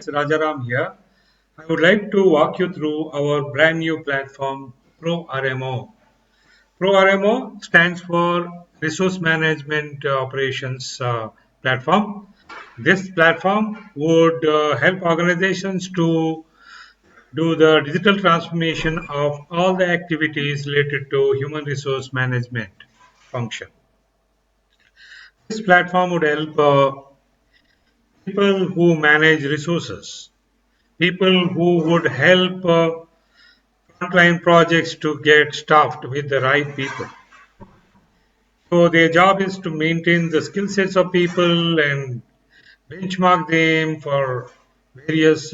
it's Rajaram here. I would like to walk you through our brand new platform, ProRMO. ProRMO stands for Resource Management Operations Platform. This platform would help organizations to do the digital transformation of all the activities related to human resource management function. This platform would help people who manage resources, people who would help frontline projects to get staffed with the right people. So their job is to maintain the skill sets of people and benchmark them for various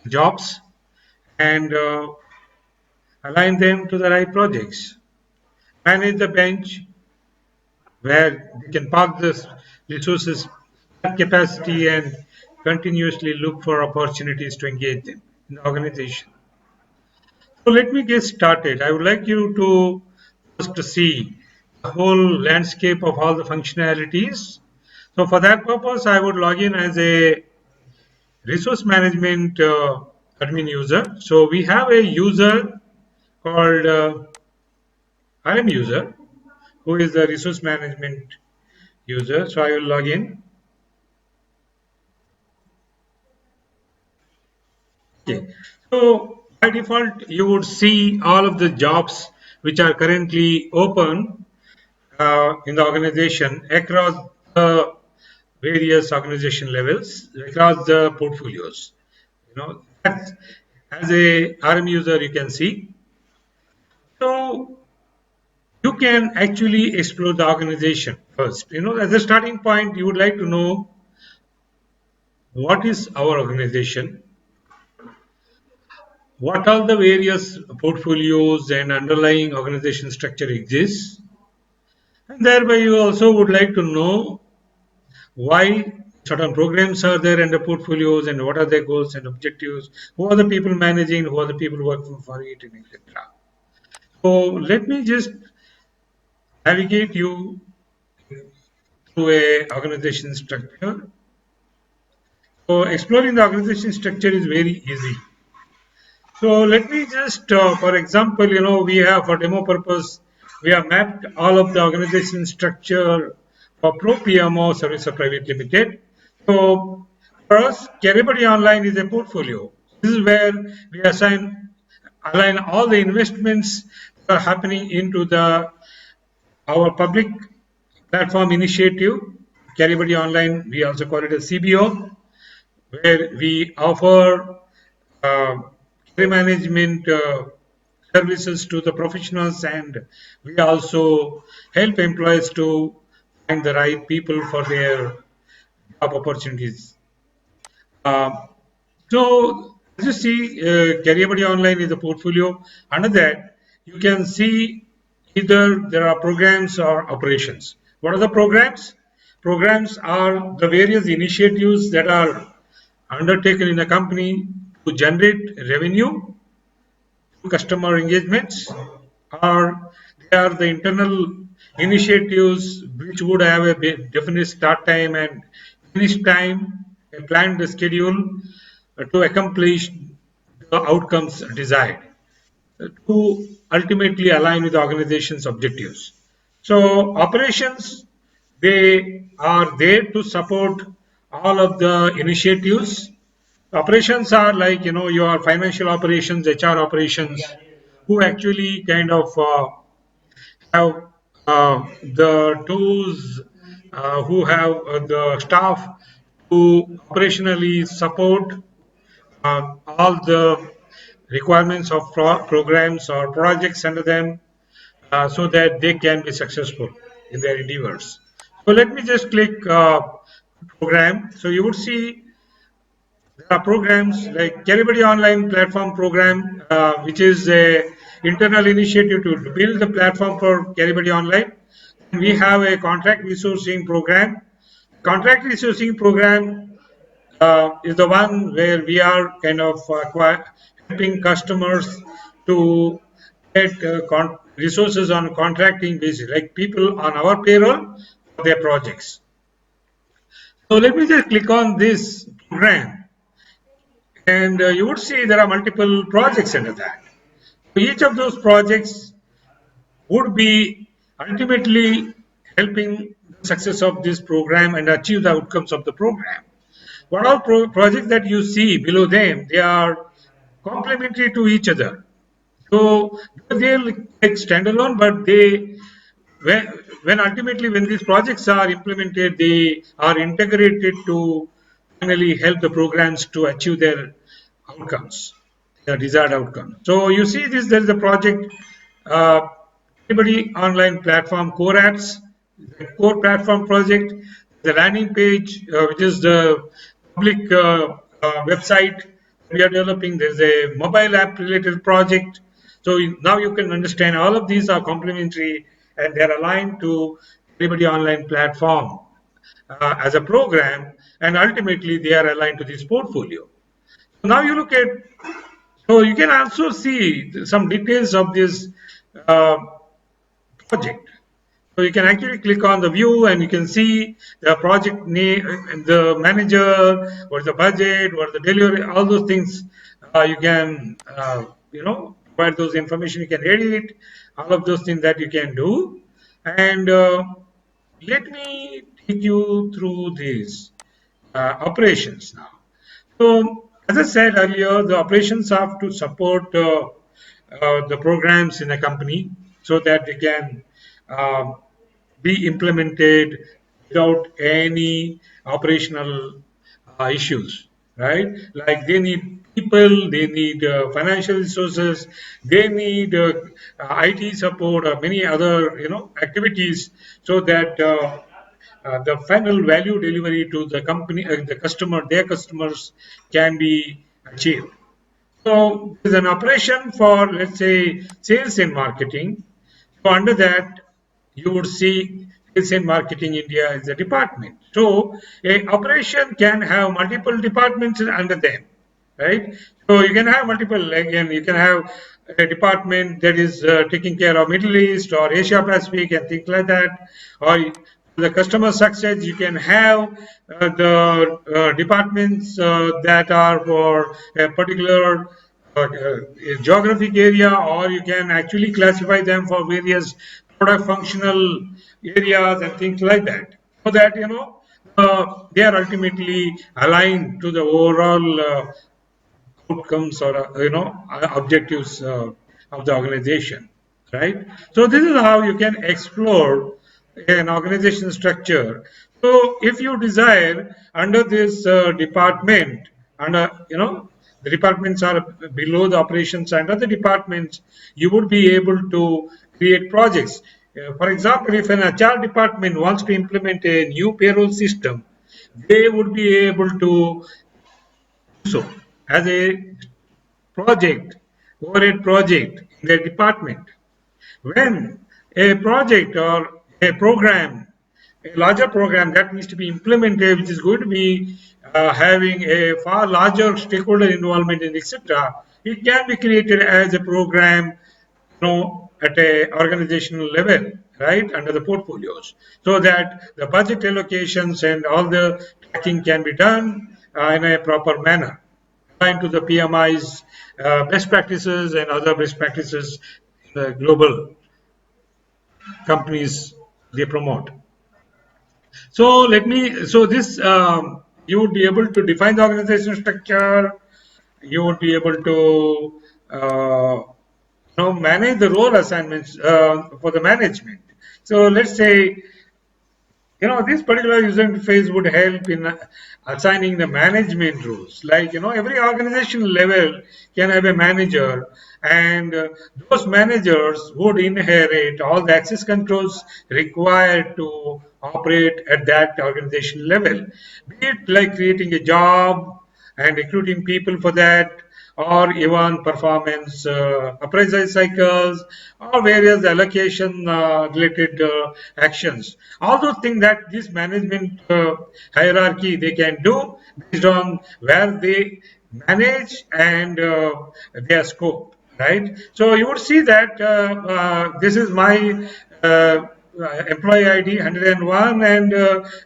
jobs and align them to the right projects. Manage the bench where they can park the resources at capacity and continuously look for opportunities to engage them in the organization. So let me get started. I would like you to first see the whole landscape of all the functionalities. So for that purpose, I would log in as a resource management admin user. So we have a user called RM user, who is the resource management user. So I will log in. Okay. So by default, you would see all of the jobs which are currently open in the organization across the various organization levels, across the portfolios. That's, as a RM user, you can see. So you can actually explore the organization first. As a starting point, you would like to know what is our organization, what all the various portfolios and underlying organization structure exists, and thereby you also would like to know why certain programs are there in the portfolios and what are their goals and objectives, who are the people managing, who are the people working for it, and etc. So let me just navigate you through a organization structure. So exploring the organization structure is very easy. So let me just, for example, we have for demo purpose, we have mapped all of the organization structure for Pro PMO Service Private Limited. So for us, Caribody Online is a portfolio. This is where we align all the investments that are happening into our public platform initiative. Caribody Online, we also call it a CBO, where we offer uh, career management services to the professionals, and we also help employees to find the right people for their job opportunities. Uh, so, as you see, Careerbuddy Online is a portfolio. Under that, you can see either there are programs or operations. What are the programs? Programs are the various initiatives that are undertaken in a company to generate revenue through customer engagements, or they are the internal initiatives which would have a definite start time and finish time, a planned schedule to accomplish the outcomes desired, to ultimately align with the organization's objectives. So operations, they are there to support all of the initiatives. Operations are like, your financial operations, HR operations, who actually kind of have the tools, who have the staff to operationally support all the requirements of programs or projects under them, so that they can be successful in their endeavors. So let me just click program. So you would see there are programs like Caribody Online Platform Program, which is a internal initiative to build the platform for Caribody Online. We have a contract resourcing program. Contract resourcing program is the one where we are kind of helping customers to get resources on contracting basis, like people on our payroll for their projects. So let me just click on this program. and you would see there are multiple projects under that. Each of those projects would be ultimately helping the success of this program and achieve the outcomes of the program. What all projects that you see below them, they are complementary to each other. So they're like standalone, but when, when ultimately when these projects are implemented, they are integrated to finally help the programs to achieve their outcomes, their desired outcome. So you see this, there is a project, uh, Everybody Online Platform Core Apps, the core platform project, the landing page, which is the public website we are developing. There's a mobile app related project. So now you can understand all of these are complementary and they're aligned to Everybody Online Platform as a program, and ultimately they are aligned to this portfolio. So now you look at, so you can also see some details of this uh, project. So you can actually click on the view and you can see the project name, the manager, what is the budget, what is the delivery, all those things. You can, provide those information. You can edit all of those things that you can do. And let me take you through these operations now. So, as I said earlier, the operations have to support the programs in a company so that they can um, be implemented without any operational issues, right? Like they need people, they need financial resources, they need IT support or many other activities so that the final value delivery to the company, the customer, their customers can be achieved. So there's an operation for, let's say, sales and marketing. So under that, you would see sales and marketing India as a department. So a operation can have multiple departments under them, right? So you can have multiple, again, you can have a department that is taking care of Middle East or Asia Pacific and things like that, or the customer success, you can have the departments that are for a particular geographic area, or you can actually classify them for various product functional areas and things like that. So that they are ultimately aligned to the overall outcomes or objectives of the organization, right? So this is how you can explore an organization structure. So if you desire under this department, under the departments are below the operations, under the departments you would be able to create projects. For example, if an HR department wants to implement a new payroll system, they would be able to do so as a project, overhead project in their department. When a project or a program, a larger program that needs to be implemented, which is going to be having a far larger stakeholder involvement in etc., it can be created as a program, at a organizational level, right, under the portfolios, so that the budget allocations and all the tracking can be done in a proper manner, aligned to the PMI's best practices and other best practices the global companies they promote. So so this, you would be able to define the organization structure, you would be able to, manage the role assignments for the management. So let's say, this particular user interface would help in assigning the management roles. Like, every organization level can have a manager, and those managers would inherit all the access controls required to operate at that organization level. Be it like creating a job and recruiting people for that, or even performance appraisal cycles, or various allocation related actions. All those things that this management hierarchy they can do based on where they manage and their scope, right? So you would see that this is my employee ID 101, and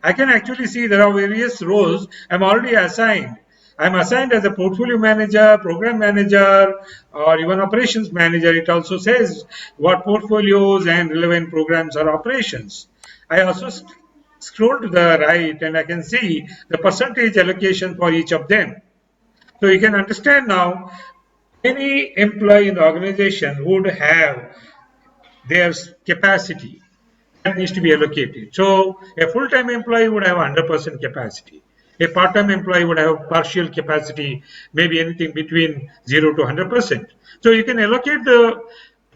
I can actually see there are various roles I'm already assigned. I'm assigned as a portfolio manager, program manager, or even operations manager. It also says what portfolios and relevant programs or operations. I also scroll to the right and I can see the percentage allocation for each of them. So you can understand now any employee in the organization would have their capacity that needs to be allocated. So a full-time employee would have 100% capacity. A part-time employee would have partial capacity, maybe anything between 0 to 100%. So you can allocate the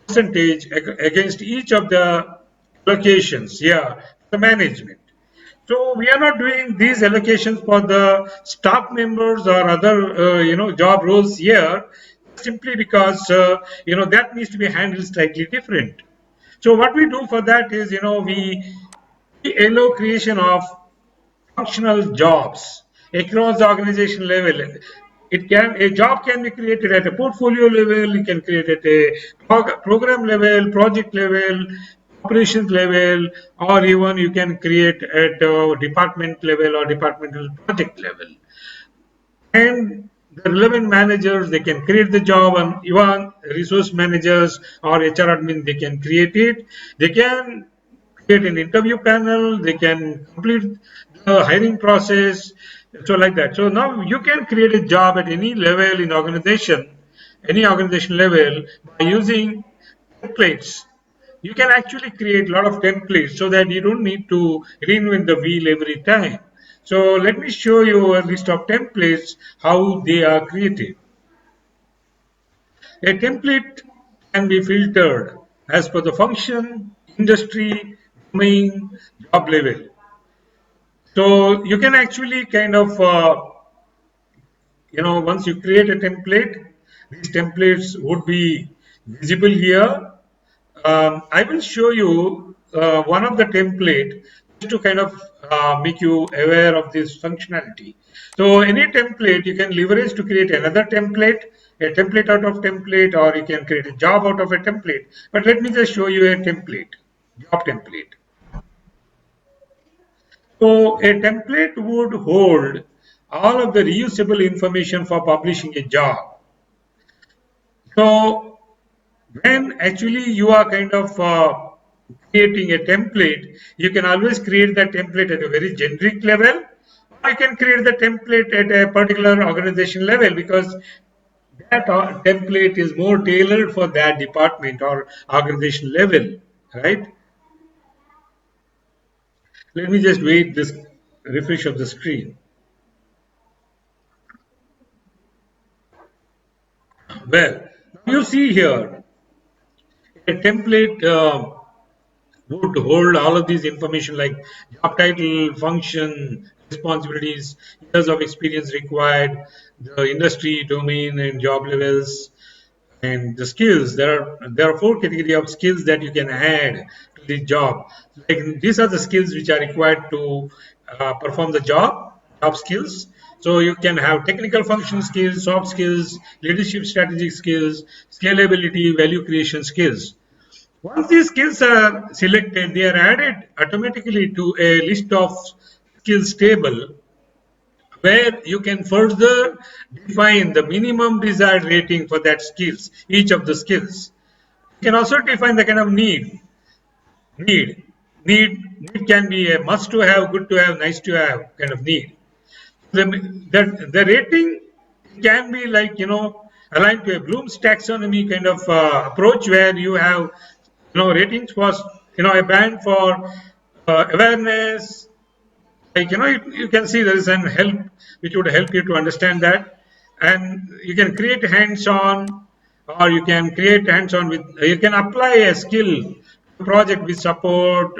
percentage against each of the allocations, yeah, the management. So we are not doing these allocations for the staff members or other, job roles here, simply because, that needs to be handled slightly different. So what we do for that is, we allow creation of functional jobs across the organization level. A job can be created at a portfolio level, you can create at a program level, project level, operations level, or even you can create at a department level or departmental project level. And the relevant managers, they can create the job, and even resource managers or HR admin, they can create it. They can create an interview panel, they can complete the hiring process, so like that. So now you can create a job at any level in organization, any organization level, by using templates. You can actually create a lot of templates so that you don't need to reinvent the wheel every time. So let me show you a list of templates, how they are created. A template can be filtered as per the function, industry, domain, job level. So you can actually kind of, once you create a template, these templates would be visible here. I will show you one of the template just to kind of make you aware of this functionality. So any template you can leverage to create another template, a template out of template, or you can create a job out of a template. But let me just show you a template, job template. So a template would hold all of the reusable information for publishing a job. So when actually you are kind of creating a template, you can always create that template at a very generic level, or you can create the template at a particular organization level, because that template is more tailored for that department or organization level, right? Let me just wait this refresh of the screen. Well, you see here a template would hold all of these information like job title, function, responsibilities, years of experience required, the industry, domain, and job levels, and the skills. There are four categories of skills that you can add to the job. Like these are the skills which are required to perform the job skills. So you can have technical function skills, soft skills, leadership strategic skills, scalability, value creation skills. Once these skills are selected, they are added automatically to a list of skills table where you can further define the minimum desired rating for that skills, each of the skills. You can also define the kind of need. Need. Need can be a must to have, good to have, nice to have kind of need. The rating can be like, aligned to a Bloom's taxonomy kind of approach where you have, ratings for, a band for awareness, like you can see there is an help which would help you to understand that, and you can create hands-on, or you can create hands-on with, you can apply a skill project with support,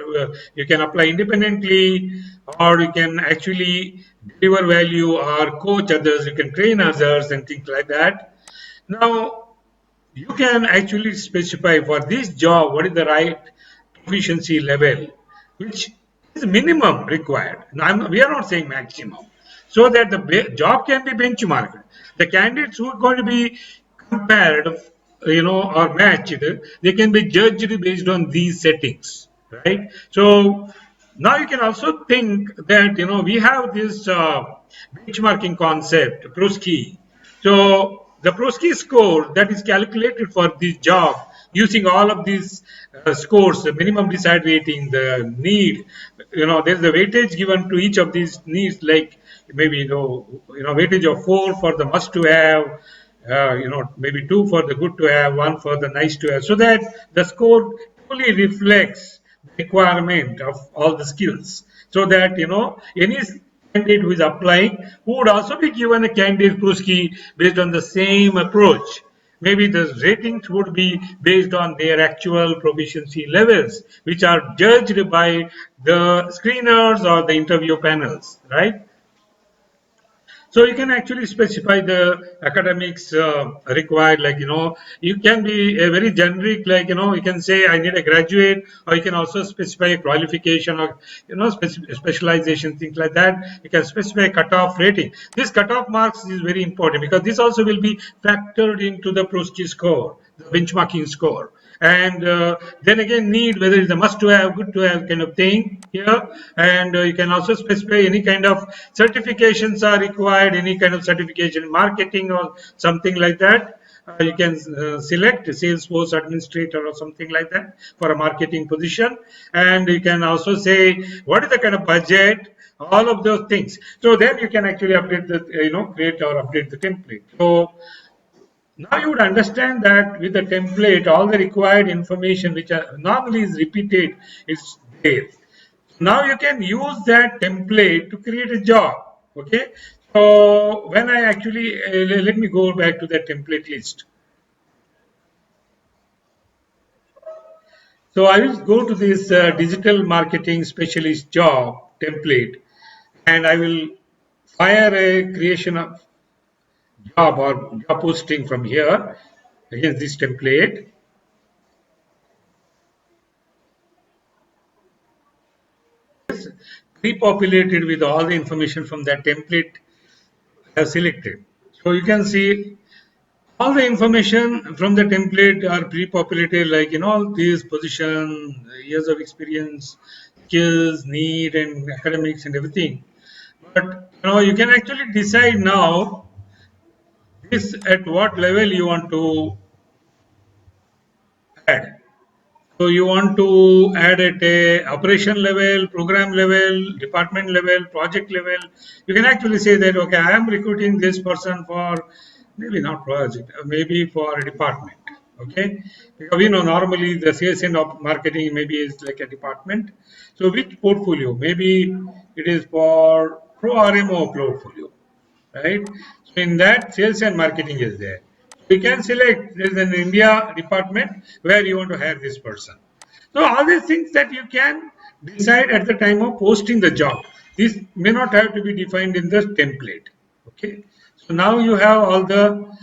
you can apply independently, or you can actually deliver value or coach others, you can train others and things like that. Now you can actually specify for this job what is the right efficiency level, which is minimum required. Now, we are not saying maximum, so that the job can be benchmarked. The candidates who are going to be compared, or matched, they can be judged based on these settings, right? So Now you can also think that we have this benchmarking concept, Prosky. So the Prosky score that is calculated for this job using all of these scores, the minimum desired weighting, the need. There's a weightage given to each of these needs, like maybe weightage of 4 for the must to have, maybe 2 for the good to have, 1 for the nice to have, so that the score truly reflects the requirement of all the skills. So that any candidate who is applying who would also be given a candidate Pruski based on the same approach. Maybe the ratings would be based on their actual proficiency levels, which are judged by the screeners or the interview panels, right? So you can actually specify the academics required, like you can be a very generic, like you can say I need a graduate, or you can also specify a qualification or specialization, things like that. You can specify cutoff rating. This cutoff marks is very important because this also will be factored into the Prosky score, the benchmarking score. And then again, need, whether it's a must to have, good to have kind of thing here. And you can also specify any kind of certifications are required, any kind of certification in marketing or something like that. You can select a Salesforce administrator or something like that for a marketing position. And you can also say what is the kind of budget, all of those things. So then you can actually update the, create or update the template. So now you would understand that with the template, all the required information which are normally is repeated is there. Now you can use that template to create a job. Okay. So when I actually let me go back to the template list. So I will go to this digital marketing specialist job template, and I will fire a creation of job or job posting from here against this template. Pre-populated with all the information from that template I have selected. So you can see all the information from the template are pre-populated, like these position, years of experience, skills, need, and academics and everything. But you can actually decide now this at what level you want to add. So you want to add at a operation level, program level, department level, project level. You can actually say that, okay, I am recruiting this person for maybe not project, maybe for a department. Okay, because we know normally the sales and marketing maybe is like a department. So which portfolio? Maybe it is for pro RMO portfolio, right? So in that, sales and marketing is there. You can select, there is an India department where you want to hire this person. So all these things that you can decide at the time of posting the job. This may not have to be defined in the template. Okay. So now you have all the,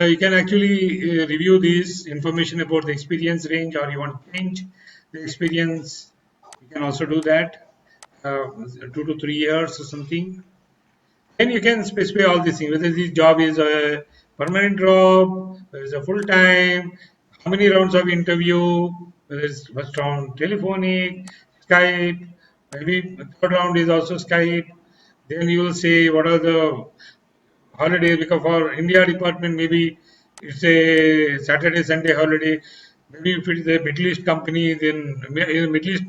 you can actually review this information about the experience range, or you want to change the experience. You can also do that, 2 to 3 years or something. Then you can specify all these things, whether this job is a permanent job, whether it's a full time, how many rounds of interview, whether it's first round telephonic, Skype, maybe third round is also Skype. Then you will say what are the holidays, because for India department maybe it's a Saturday, Sunday holiday. Maybe if it is a Middle East company, then Middle East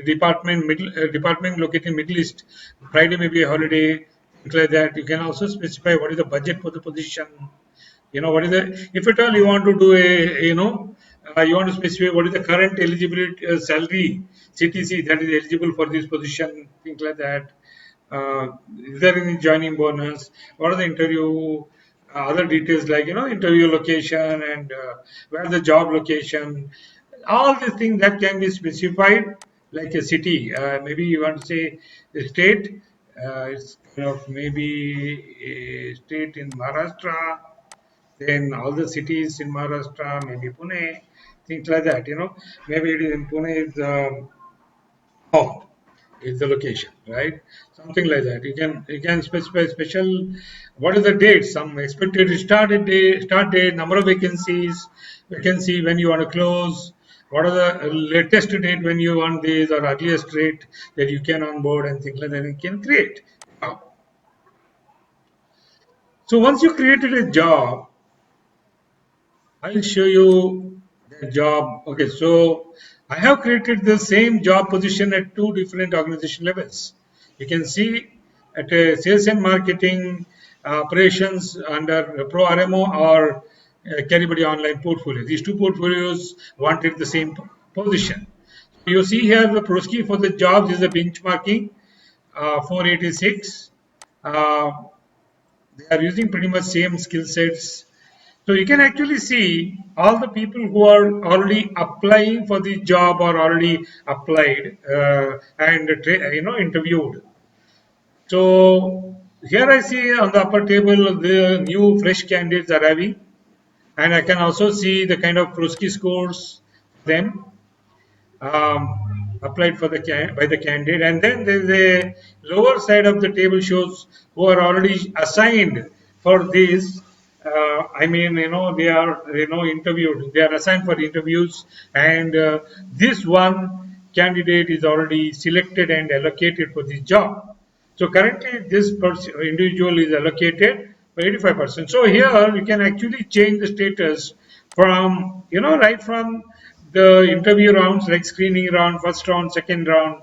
department located in Middle East, Friday may be a holiday, things like that. You can also specify what is the budget for the position. What is the, if at all you want to do a, you want to specify what is the current eligibility salary CTC that is eligible for this position, things like that. Is there any joining bonus? What are the interview other details, like interview location and where the job location? All these things that can be specified, like a city. Maybe you want to say a state. It's kind of maybe a state in Maharashtra. Then all the cities in Maharashtra, maybe Pune, things like that. Maybe it is in Pune is home is the location, right? Something like that. You can specify special, what is the date, some expected start date, number of vacancies, vacancy when you want to close, what are the latest date when you want this or earliest date that you can onboard and things like that you can create. So once you created a job, I'll show you the job. Okay, so I have created the same job position at two different organization levels. You can see at a sales and marketing operations under Pro RMO or Caribody Online portfolio. These two portfolios wanted the same position. You see here the Prosky for the jobs is the benchmarking 486. Uh, they are using pretty much same skill sets. So you can actually see all the people who are already applying for the job or already applied and interviewed. So here I see on the upper table the new fresh candidates arriving, and I can also see the kind of Prosky scores then applied for the by the candidate, and then there's a lower side of the table shows who are already assigned for this. I mean, they are interviewed. They are assigned for interviews, and this one candidate is already selected and allocated for this job. So currently, this individual is allocated for 85%. So here you can actually change the status from right from the interview rounds like screening round, first round, second round.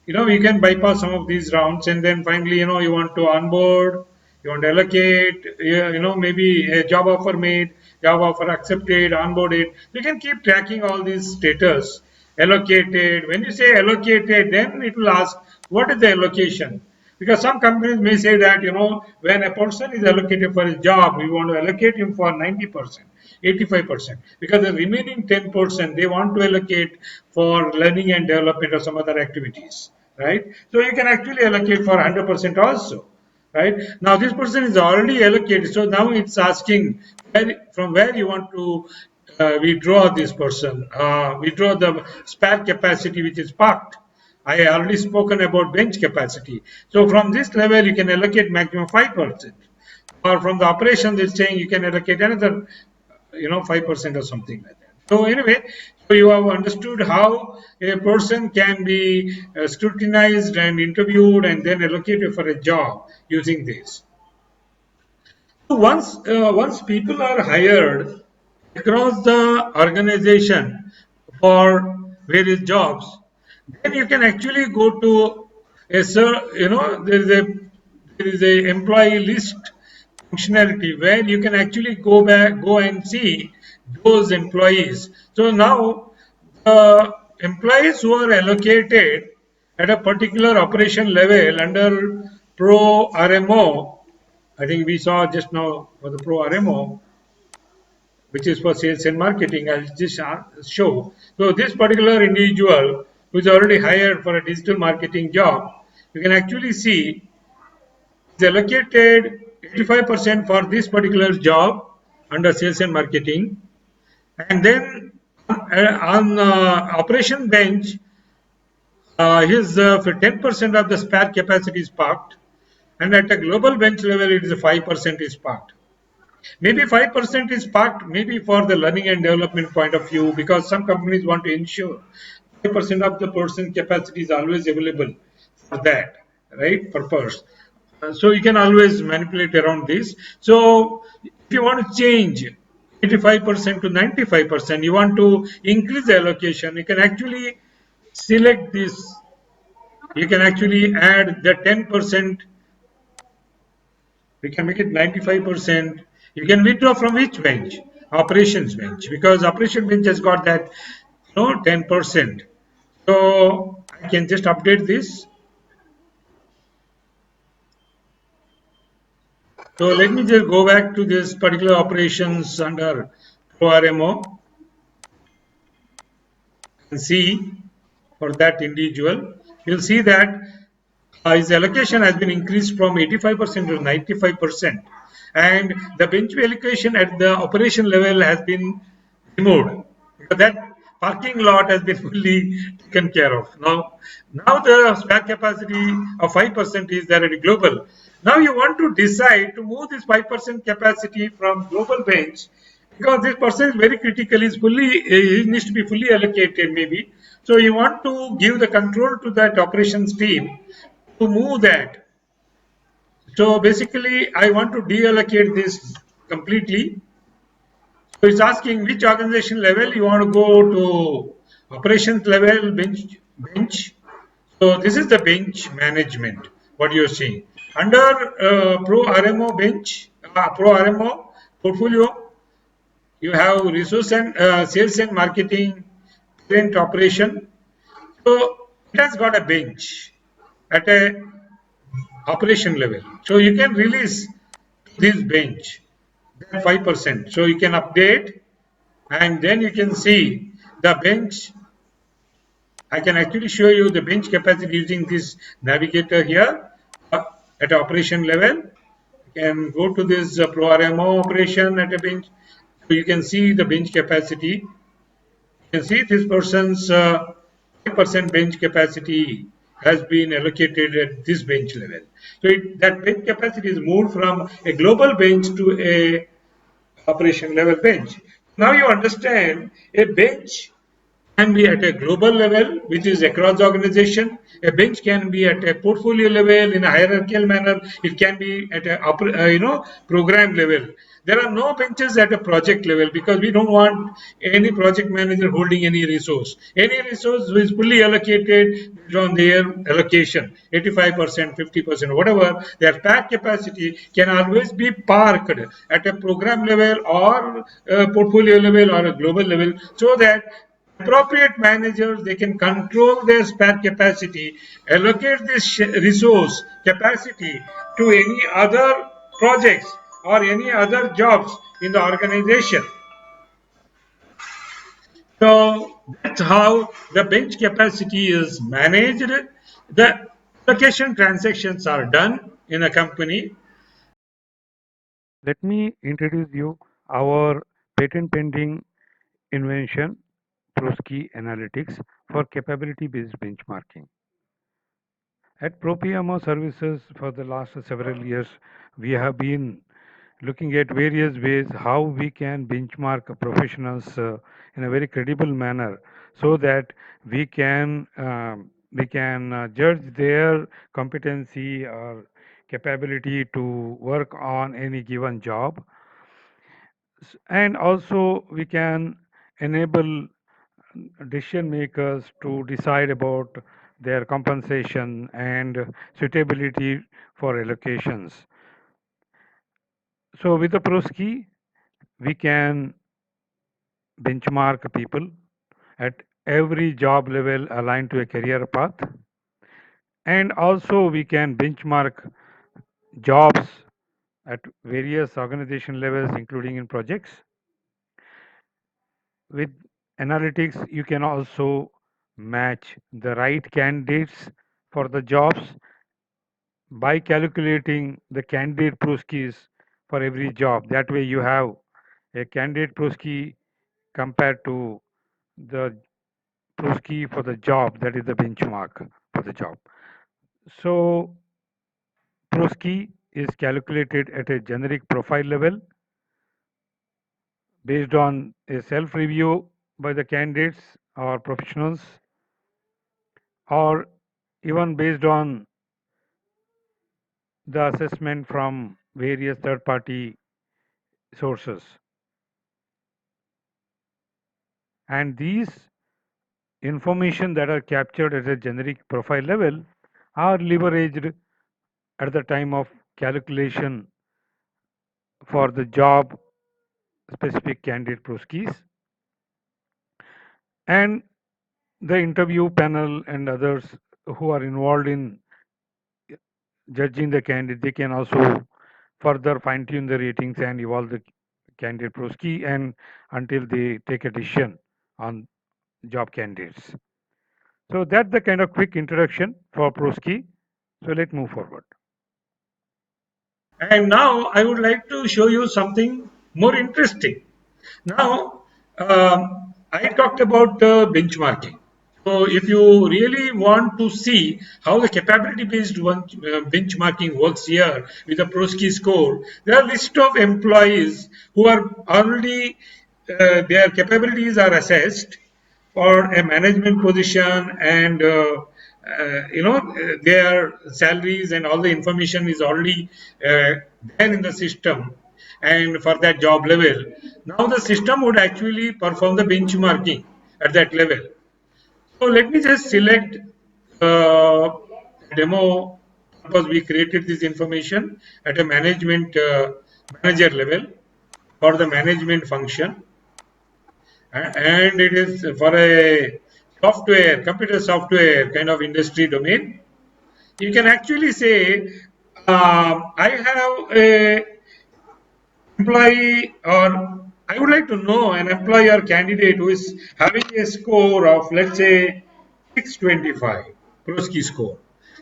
You can bypass some of these rounds, and then finally, you want to onboard, you want to allocate, maybe a job offer made, job offer accepted, onboarded. You can keep tracking all these status. Allocated. When you say allocated, then it will ask what is the allocation. Because some companies may say that, when a person is allocated for a job, we want to allocate him for 90%, 85%. Because the remaining 10%, they want to allocate for learning and development or some other activities, right? So you can actually allocate for 100% also, right? Now this person is already allocated. So now it's asking from where you want to withdraw this person, withdraw the spare capacity which is parked. I already spoken about bench capacity. So from this level, you can allocate maximum 5%. Or from the operations, it's saying you can allocate another, 5% or something like that. So anyway, so you have understood how a person can be scrutinized and interviewed and then allocated for a job using this. So once people are hired across the organization for various jobs, then you can actually go to there is a employee list functionality where you can actually go and see those employees. So now the employees who are allocated at a particular operation level under Pro RMO, I think we saw just now for the Pro RMO, which is for sales and marketing. I'll just show. So this particular individual who is already hired for a digital marketing job, you can actually see is allocated 85% for this particular job under sales and marketing, and then on operation bench, his for 10% of the spare capacity is parked, and at a global bench level, it is 5% is parked. Maybe 5% is parked, maybe for the learning and development point of view, because some companies want to ensure 5% of the person capacity is always available for that, right, purpose. So you can always manipulate around this. So if you want to change 85% to 95%, you want to increase the allocation, you can actually select this. You can actually add the 10%. We can make it 95%. You can withdraw from which bench? Operations bench, because operation bench has got that 10%. So I can just update this. So let me just go back to this particular operations under ProRMO and see for that individual. You'll see that his allocation has been increased from 85% to 95%, and the bench allocation at the operation level has been removed. That parking lot has been fully taken care of. Now the spare capacity of 5% is there at global. Now you want to decide to move this 5% capacity from global bench because this person is very critical, he needs to be fully allocated maybe. So you want to give the control to that operations team to move that. So basically, I want to deallocate this completely. So it's asking which organization level you want to go to operations level, bench. So this is the bench management, what you're seeing. Under Pro RMO bench, Pro RMO portfolio, you have resource and sales and marketing, parent operation. So it has got a bench at a operation level. So you can release this bench that 5%. So you can update and then you can see the bench. I can actually show you the bench capacity using this navigator here at operation level. You can go to this Pro RMO operation at a bench. So you can see the bench capacity. You can see this person's 5% bench capacity has been allocated at this bench level. So that bench capacity is moved from a global bench to a operation level bench. Now you understand a bench can be at a global level, which is across the organization. A bench can be at a portfolio level in a hierarchical manner. It can be at a program level. There are no benches at a project level because we don't want any project manager holding any resource. Any resource is fully allocated based on their allocation, 85%, 50%, whatever. Their pack capacity can always be parked at a program level or a portfolio level or a global level so that appropriate managers they can control their spare capacity, allocate this resource capacity to any other projects or any other jobs in the organization. So that's how the bench capacity is managed. The allocation transactions are done in a company. Let me introduce you our patent pending invention, Prosky Analytics for capability-based benchmarking. At ProPMO Services for the last several years, we have been looking at various ways how we can benchmark professionals in a very credible manner so that we can judge their competency or capability to work on any given job, and also we can enable decision makers to decide about their compensation and suitability for allocations. So with the Prosky, we can benchmark people at every job level aligned to a career path, and also we can benchmark jobs at various organization levels including in projects. With analytics you can also match the right candidates for the jobs by calculating the candidate Proskys for every job. That way you have a candidate Prosky compared to the Prosky for the job, that is the benchmark for the job. So Prosky is calculated at a generic profile level based on a self review by the candidates or professionals, or even based on the assessment from various third party sources. And these information that are captured at a generic profile level are leveraged at the time of calculation for the job specific candidate Proskys, and the interview panel and others who are involved in judging the candidate, they can also further fine tune the ratings and evolve the candidate Prosky and until they take a decision on job candidates. So that's the kind of quick introduction for Prosky. So let's move forward. And now I would like to show you something more interesting. Now, I talked about benchmarking. So if you really want to see how the capability-based benchmarking works here with the Prosky score, there are a list of employees who are already their capabilities are assessed for a management position, and their salaries and all the information is already there in the system, and for that job level. Now the system would actually perform the benchmarking at that level. So let me just select demo purpose. We created this information at a management manager level for the management function, and it is for a software, computer software kind of industry domain. You can actually say, I have a employee, or I would like to know an employee or candidate who is having a score of, let's say, 625 Prosky score.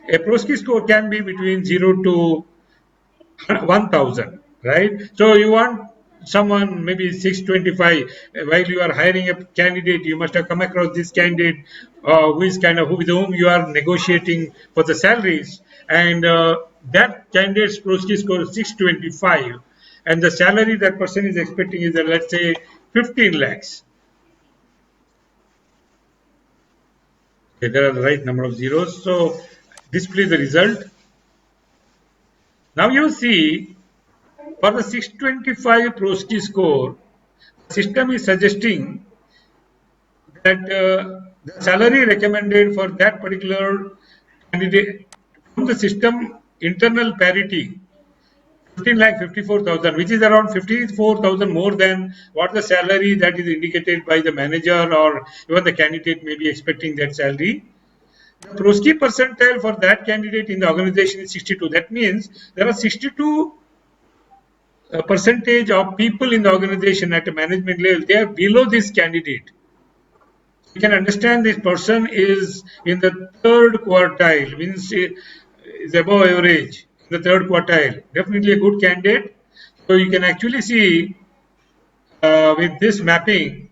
A Prosky score can be between 0 to 1000, right? So you want someone maybe 625. While you are hiring a candidate, you must have come across this candidate who is kind of with whom you are negotiating for the salaries, and that candidate's Prosky score is 625, and the salary that person is expecting is let's say 15 lakhs. Okay, there are the right number of zeros, so display the result. Now you see, for the 625 Prosky score, system is suggesting that the salary recommended for that particular candidate from the system internal parity 15 lakh 54,000, which is around 54,000 more than what the salary that is indicated by the manager, or even the candidate may be expecting that salary. The Prosky percentile for that candidate in the organization is 62. That means there are 62 percentage of people in the organization at a management level, they are below this candidate. You can understand this person is in the third quartile, means is above average, the third quartile. Definitely a good candidate. So you can actually see with this mapping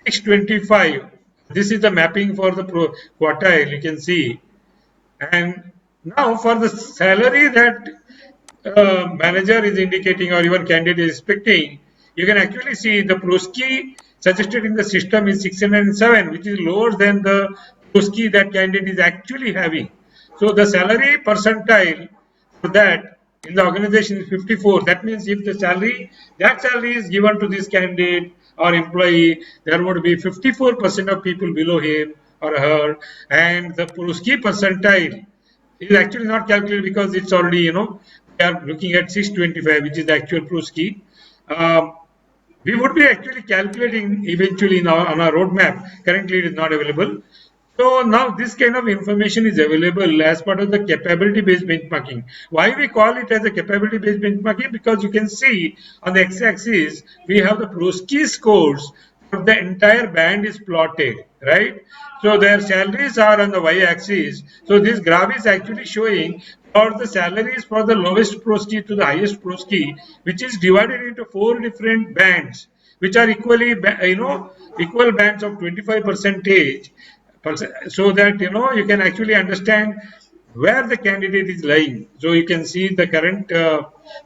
625. This is the mapping for the quartile. You can see, and now for the salary that manager is indicating or your candidate is expecting, you can actually see the Prosky suggested in the system is 607, which is lower than the Prosky that candidate is actually having. So the salary percentile for that in the organization is 54. That means if the salary, that salary is given to this candidate or employee, there would be 54% of people below him or her, and the Prosky percentile is actually not calculated because it's already, we are looking at 625, which is the actual Prosky. We would be actually calculating eventually on our roadmap. Currently, it is not available. So now this kind of information is available as part of the capability-based benchmarking. Why we call it as a capability-based benchmarking? Because you can see on the x-axis we have the Prosky scores for the entire band is plotted, right? So their salaries are on the y-axis. So this graph is actually showing for the salaries for the lowest Prosky to the highest Prosky, which is divided into 4 different bands, which are equally, equal bands of 25 percentage, so that you can actually understand where the candidate is lying. So you can see the current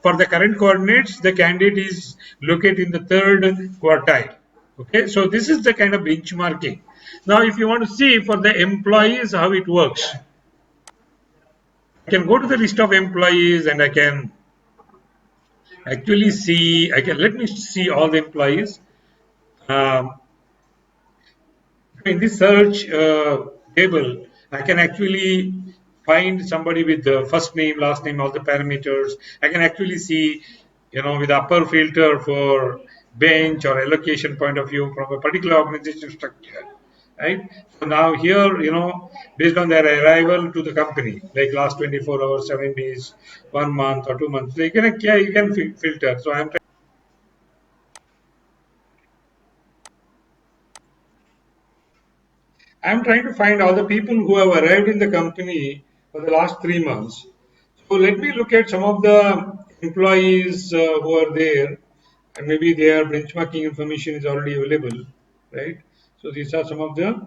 for the current coordinates, the candidate is located in the third quartile. Okay, so this is the kind of benchmarking. Now if you want to see for the employees how it works, I can go to the list of employees and I can actually see, let me see all the employees. In this search table, I can actually find somebody with the first name, last name, all the parameters. I can actually see, with upper filter for bench or allocation point of view from a particular organization structure, right? So now here, based on their arrival to the company, like last 24 hours, 7 days, 1 month or 2 months, so you can filter. So I'm trying to find all the people who have arrived in the company for the last 3 months. So let me look at some of the employees who are there, and maybe their benchmarking information is already available, right? So these are some of the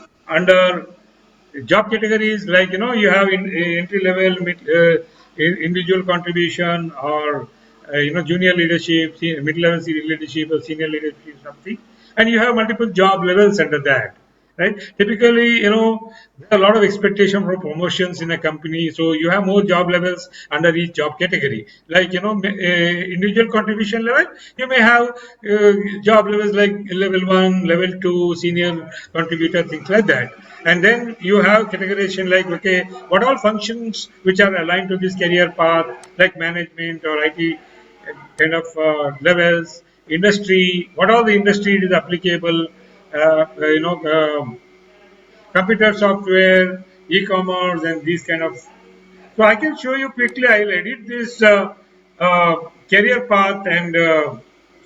under job categories like you have entry level, individual contribution, or junior leadership, mid level leadership, or senior leadership, something, and you have multiple job levels under that, right? Typically, there are a lot of expectation for promotions in a company, so you have more job levels under each job category. Like individual contribution level, you may have job levels like level 1, level 2, senior contributor, things like that. And then you have categorization like, okay, what all functions which are aligned to this career path, like management or IT kind of levels, industry, what all the industry is applicable, computer software, e-commerce, and these kind of. So I can show you quickly. I'll edit this career path and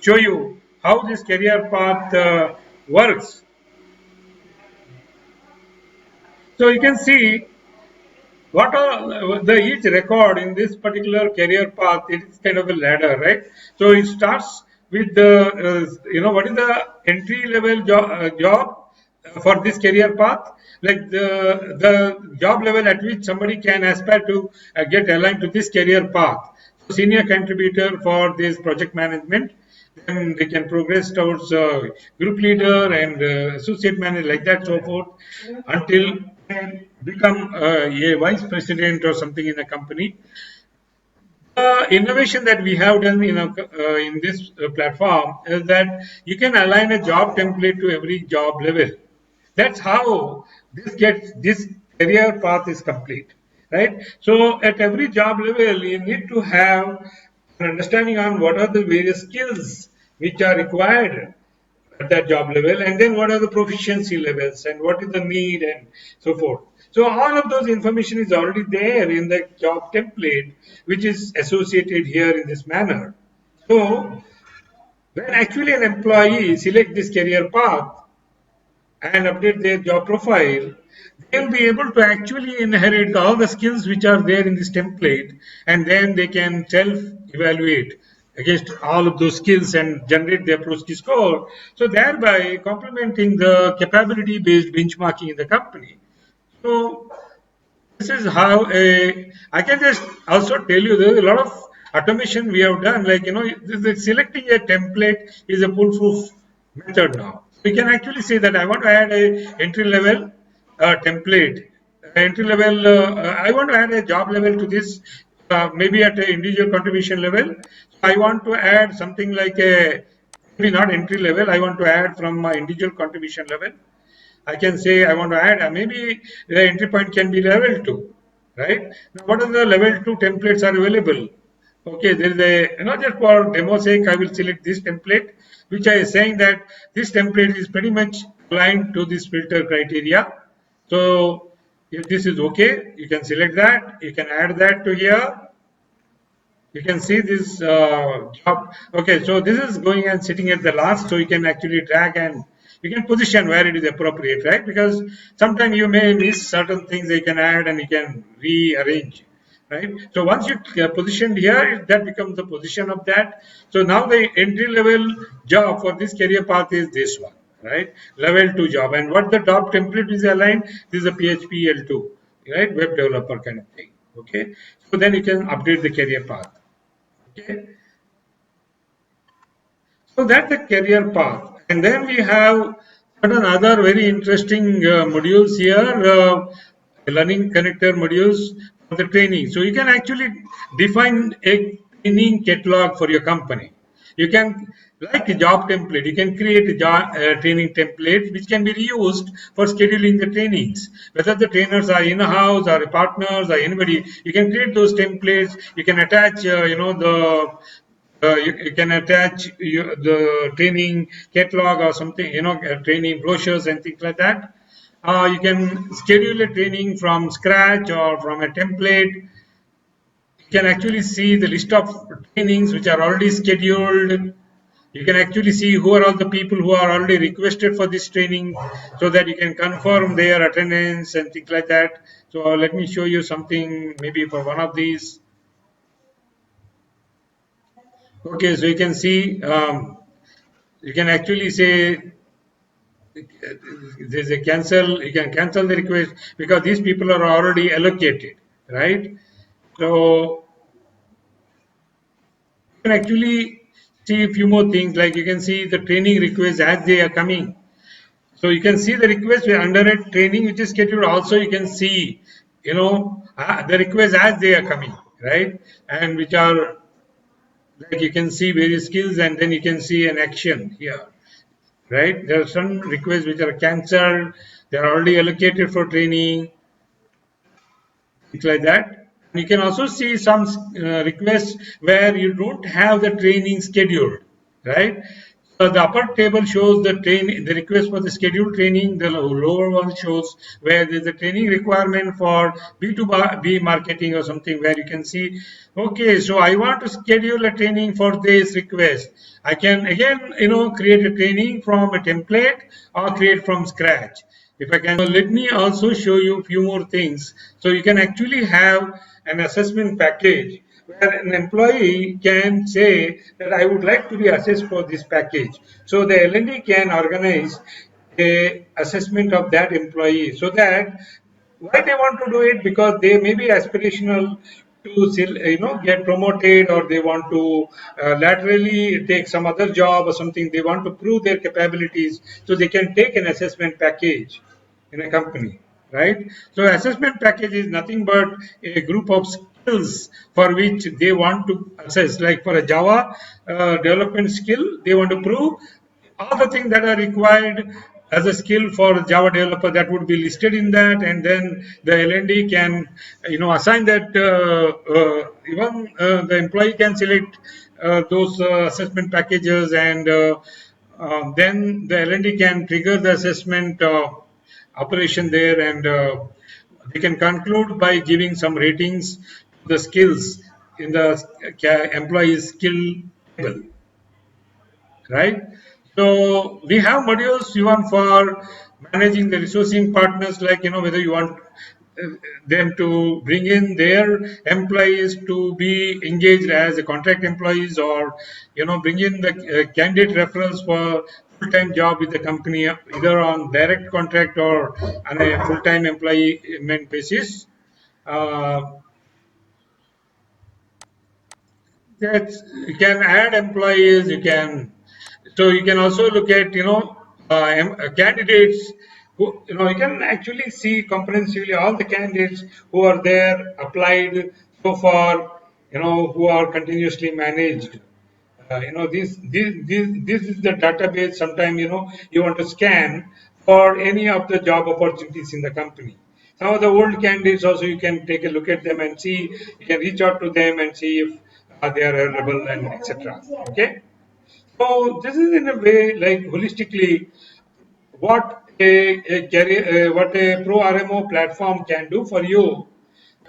show you how this career path works. So you can see what are the each record in this particular career path. It is kind of a ladder, right? So it starts with the what is the entry level job for this career path, like the job level at which somebody can aspire to get aligned to this career path. So senior contributor for this project management, then they can progress towards group leader and associate manager, like that, so forth, until they become a vice president or something in a company. The innovation that we have done in this platform is that you can align a job template to every job level. That's how this career path is complete, right? So at every job level, you need to have an understanding on what are the various skills which are required at that job level, and then what are the proficiency levels and what is the need and so forth. So all of those information is already there in the job template, which is associated here in this manner. So when actually an employee select this career path and update their job profile, they'll be able to actually inherit all the skills which are there in this template, and then they can self evaluate against all of those skills and generate their Prosky score. So, thereby complementing the capability based benchmarking in the company. So, this is how I can just also tell you there's a lot of automation we have done. Like selecting a template is a foolproof method now. We can actually say that I want to add a entry level template, entry level. I want to add a job level to this, maybe at an individual contribution level. So I want to add something like a maybe not entry level. I want to add from my individual contribution level. I can say I want to add, maybe the entry point can be level 2, right? Now, what are the level 2 templates are available? Okay, there is a, just for demo sake, I will select this template, which I is saying that this template is pretty much aligned to this filter criteria. So, if this is okay, you can select that, you can add that to here. You can see this job. Okay, so this is going and sitting at the last, so you can actually drag and you can position where it is appropriate, right? Because sometimes you may miss certain things you can add and you can rearrange, right? So once you positioned here, that becomes the position of that. So now the entry level job for this career path is this one, right? Level 2 job. And what the top template is aligned, this is a PHP L2, right? Web developer kind of thing. Okay. So then you can update the career path. Okay. So that's the career path. And then we have certain other very interesting modules here, learning connector modules for the training. So you can actually define a training catalog for your company. You can, like a job template, you can create a training template which can be reused for scheduling the trainings. Whether the trainers are in-house or partners or anybody, you can create those templates. You can attach, you can attach the training catalog or something, training brochures and things like that. You can schedule a training from scratch or from a template. You can actually see the list of trainings which are already scheduled. You can actually see who are all the people who are already requested for this training, so that you can confirm their attendance and things like that. So let me show you something maybe for one of these. Okay, so you can see, you can actually say there's a cancel, you can cancel the request because these people are already allocated, right? So you can actually see a few more things, like you can see the training requests as they are coming. So you can see the request under a training which is scheduled. Also, you can see, the requests as they are coming, right? And which are, like, you can see various skills, and then you can see an action here, right? There are some requests which are cancelled. They are already allocated for training, things like that. You can also see some requests where you don't have the training scheduled, right? So the upper table shows the request for the scheduled training. The lower one shows where there's a training requirement for B2B marketing or something, where you can see, okay, so I want to schedule a training for this request. I can again, create a training from a template or create from scratch. If I can, let me also show you a few more things. So you can actually have an assessment package where an employee can say that I would like to be assessed for this package. So the L&D can organize a assessment of that employee, so that why they want to do it, because they may be aspirational to get promoted, or they want to laterally take some other job or something. They want to prove their capabilities, so they can take an assessment package in a company, right? So assessment package is nothing but a group of skills for which they want to assess. Like for a Java development skill, they want to prove all the things that are required as a skill for Java developer, that would be listed in that, and then the L&D can, assign that. Even the employee can select those assessment packages, and then the L&D can trigger the assessment operation there, and they can conclude by giving some ratings to the skills in the employee's skill table, right? So we have modules even for managing the resourcing partners, like, whether you want uh, them to bring in their employees to be engaged as a contract employees, or bring in the candidate referrals for full-time job with the company, either on direct contract or on a full-time employment basis. Uh, that you can add employees, you can, so you can also look at, candidates who, you can actually see comprehensively all the candidates who are there applied so far, who are continuously managed. This is the database. Sometimes, you want to scan for any of the job opportunities in the company. Some of the old candidates also, you can take a look at them and see, you can reach out to them and see if they are available, and etc. Okay. So this is in a way, like, holistically what what a Pro RMO platform can do for you,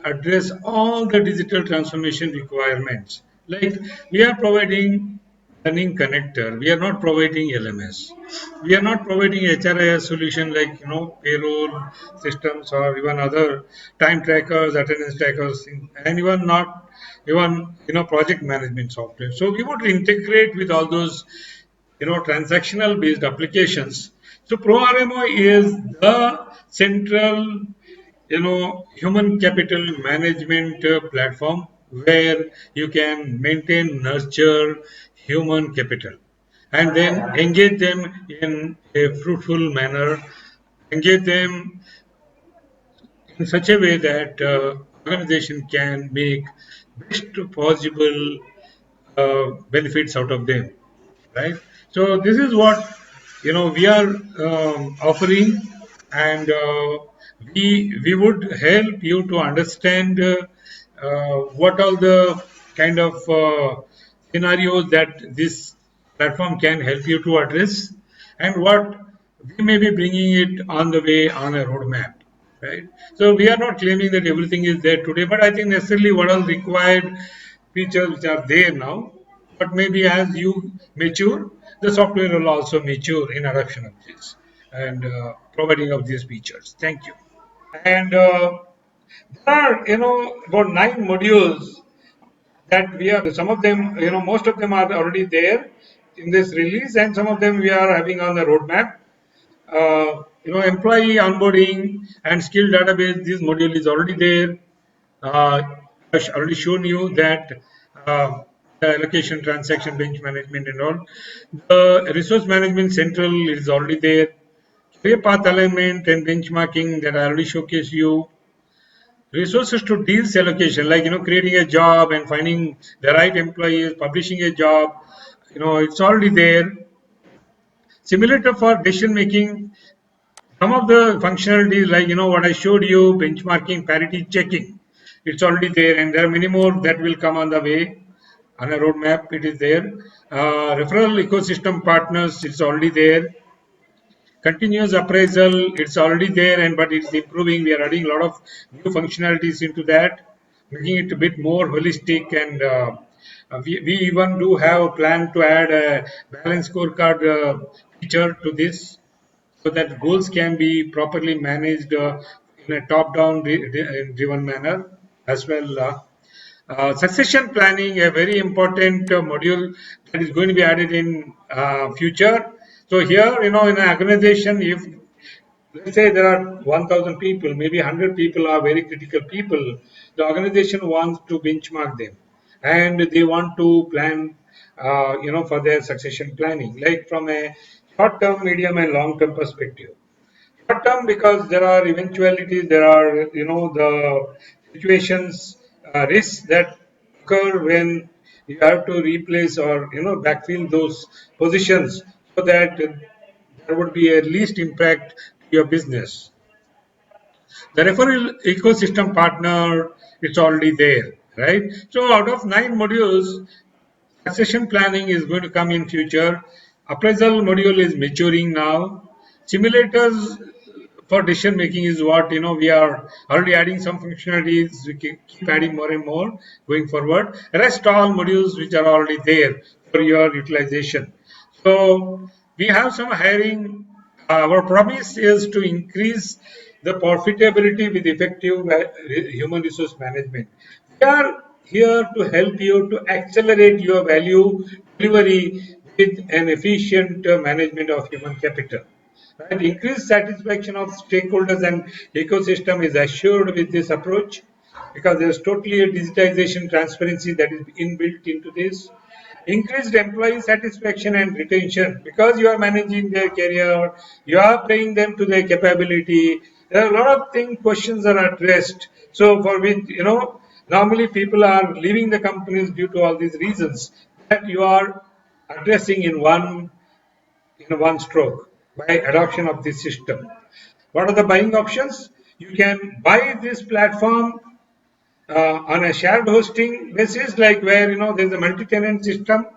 address all the digital transformation requirements. Like, we are providing learning connector, we are not providing LMS, we are not providing HRIS solution like, payroll systems, or even other time trackers, attendance trackers, and even not even, project management software. So we would integrate with all those, transactional based applications. So Pro RMO is the central, human capital management platform, where you can maintain, nurture human capital, and then engage them in a fruitful manner, engage them in such a way that organization can make best possible benefits out of them, right? So this is what, we are offering, and we would help you to understand what all the kind of scenarios that this platform can help you to address, and what we may be bringing it on the way on a roadmap, right? So we are not claiming that everything is there today, but I think necessarily what are required features which are there now, but maybe as you mature, the software will also mature in adoption of this, and providing of these features. Thank you. And there are, about 9 modules that we are. Some of them, most of them are already there in this release, and some of them we are having on the roadmap. employee onboarding and skill database. This module is already there. Uh, I've already shown you that the allocation, transaction, bench management, and all. The resource management central is already there. Career path alignment and benchmarking that I already showcased you. Resources to deals allocation, like creating a job and finding the right employees, publishing a job. It's already there. Simulator for decision making. Some of the functionalities, like what I showed you, benchmarking, parity checking, it's already there, and there are many more that will come on the way. On a roadmap, it is there. Referral ecosystem partners, it's already there. Continuous appraisal, it's already there, and but it's improving. We are adding a lot of new functionalities into that, making it a bit more holistic. And we even do have a plan to add a balance scorecard feature to this, so that goals can be properly managed in a top-down driven manner as well. Succession planning, a very important module that is going to be added in future. So here, in an organization, if let's say there are 1,000 people, maybe 100 people are very critical people, the organization wants to benchmark them, and they want to plan, for their succession planning, like from a short-term, medium, and long-term perspective. Short term, because there are eventualities, there are the situations, risks that occur when you have to replace or backfill those positions, so that there would be a least impact to your business. The referral ecosystem partner, it's already there, right? So out of 9 modules, succession planning is going to come in future. Appraisal module is maturing now. Simulators for decision making is what we are already adding some functionalities. We keep adding more and more going forward. Rest all modules which are already there for your utilization. So we have some hiring. Our promise is to increase the profitability with effective human resource management. We are here to help you to accelerate your value delivery with an efficient management of human capital. Right? Increased satisfaction of stakeholders and ecosystem is assured with this approach, because there's totally a digitization transparency that is inbuilt into this. Increased employee satisfaction and retention, because you are managing their career, you are paying them to their capability. There are a lot of things, questions are addressed. So for which normally people are leaving the companies due to all these reasons that you are addressing in one stroke by adoption of this system. What are the buying options? You can buy this platform on a shared hosting basis, like where there's a multi-tenant system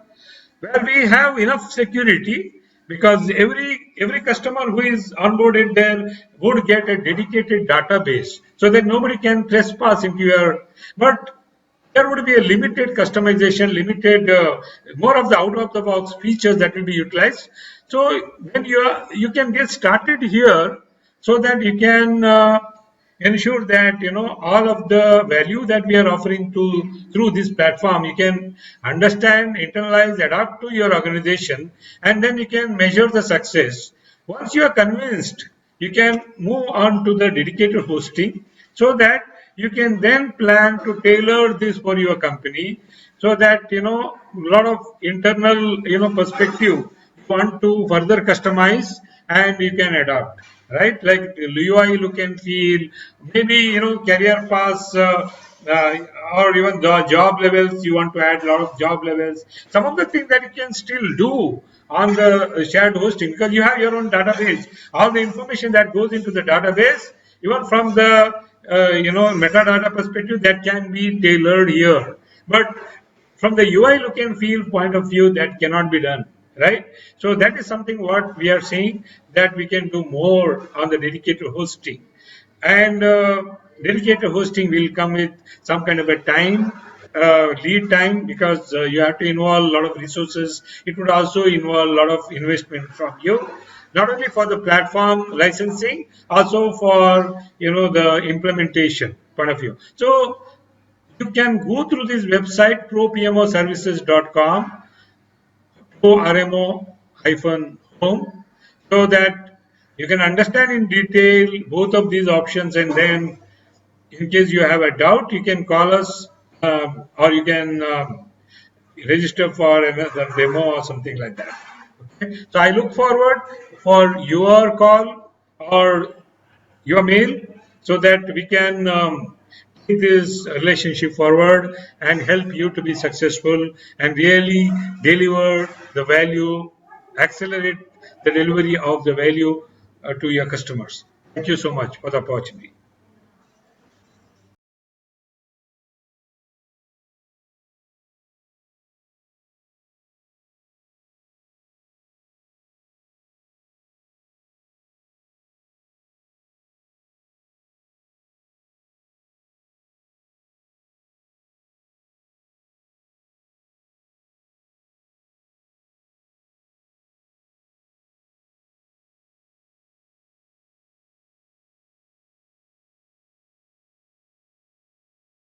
where we have enough security, because every customer who is onboarded there would get a dedicated database, so that nobody can trespass into your. But there would be a limited customization, limited more of the out of the box features that will be utilized. So when you can get started here, so that you can ensure that all of the value that we are offering to through this platform, you can understand, internalize, adapt to your organization, and then you can measure the success. Once you are convinced, you can move on to the dedicated hosting, so that you can then plan to tailor this for your company, so that a lot of internal perspective you want to further customize, and you can adapt, right? Like UI look and feel, maybe career paths, uh, or even the job levels. You want to add a lot of job levels. Some of the things that you can still do on the shared hosting, because you have your own database. All the information that goes into the database, even from the metadata perspective, that can be tailored here. But from the UI look and feel point of view, that cannot be done, right? So that is something what we are saying, that we can do more on the dedicated hosting. And dedicated hosting will come with some kind of a time, lead time, because you have to involve a lot of resources. It would also involve a lot of investment from you, not only for the platform licensing, also for the implementation point of view. So you can go through this website, propmoservices.com, pro-rmo-home, so that You can understand in detail both of these options, and then in case you have a doubt, you can call us, or you can register for another demo or something like that. Okay? So I look forward for your call or your mail so that we can take this relationship forward and help you to be successful and really deliver the value, accelerate the delivery of the value to your customers. Thank you so much for the opportunity.